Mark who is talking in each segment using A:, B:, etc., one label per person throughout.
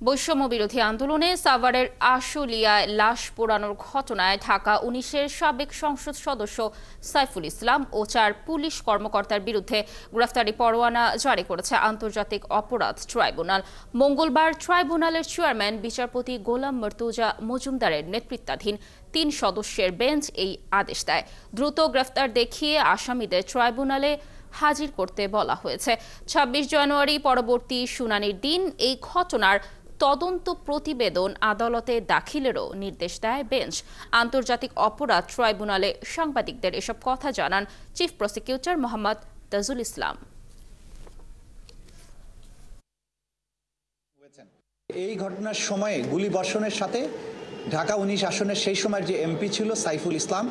A: বৈষম্য বিরোধী আন্দোলনে সাভারের আশুলিয়ায় লাশ পোড়ানোর ঘটনায় ঢাকা ১৯-এর সাবেক সংসদ সদস্য সাইফুল ইসলাম ও ৪ পুলিশ কর্মকর্তার বিরুদ্ধে গ্রেফতারি পরোয়ানা জারি করেছে আন্তর্জাতিক অপরাধ ট্রাইব্যুনাল। মঙ্গলবার ট্রাইব্যুনালের চেয়ারম্যান বিচারপতি গোলাম মর্তুজা মজুমদারের নেতৃত্বাধীন ৩ সদস্যের বেঞ্চ এই আদেশ দেয়। দ্রুত গ্রেফতার দেখিয়ে আসামিদের ট্রাইব্যুনালে হাজির করতে বলা হয়েছে। ২৬ জানুয়ারি পরবর্তী শুনানির দিন এই ঘটনার তদন্ত প্রতিবেদন আদালতে দাখিলেরও নির্দেশ দেয় বেঞ্চ। আন্তর্জাতিক অপরাধ ট্রাইব্যুনালে সাংবাদিকদের এসব কথা জানান চিফ প্রসিকিউটর মোহাম্মদ তাজুল ইসলাম।
B: এই ঘটনার সময়ে গুলিবর্ষণের সাথে ঢাকা ১৯ আসনের সেই সময়ের যে এমপি ছিল সাইফুল ইসলাম,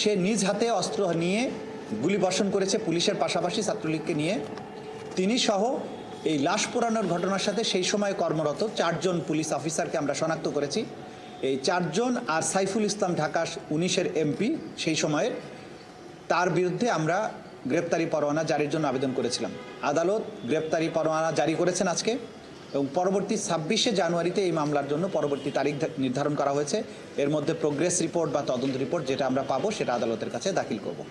B: সে নিজ হাতে অস্ত্র নিয়ে গুলিবর্ষণ করেছে পুলিশের পাশাপাশি ছাত্রলীগকে নিয়ে। তিনি সহ এই লাশ পোড়ানোর ঘটনার সাথে সেই সময় কর্মরত ৪ জন পুলিশ অফিসারকে আমরা শনাক্ত করেছি। এই ৪ জন আর সাইফুল ইসলাম ঢাকা ১৯-এর এমপি সেই সময়ের, তার বিরুদ্ধে আমরা গ্রেপ্তারি পরোয়ানা জারির জন্য আবেদন করেছিলাম। আদালত গ্রেপ্তারি পরোয়ানা জারি করেছেন আজকে, এবং পরবর্তী ২৬শে জানুয়ারিতে এই মামলার জন্য পরবর্তী তারিখ নির্ধারণ করা হয়েছে। এর মধ্যে প্রোগ্রেস রিপোর্ট বা তদন্ত রিপোর্ট যেটা আমরা পাবো সেটা আদালতের কাছে দাখিল করব।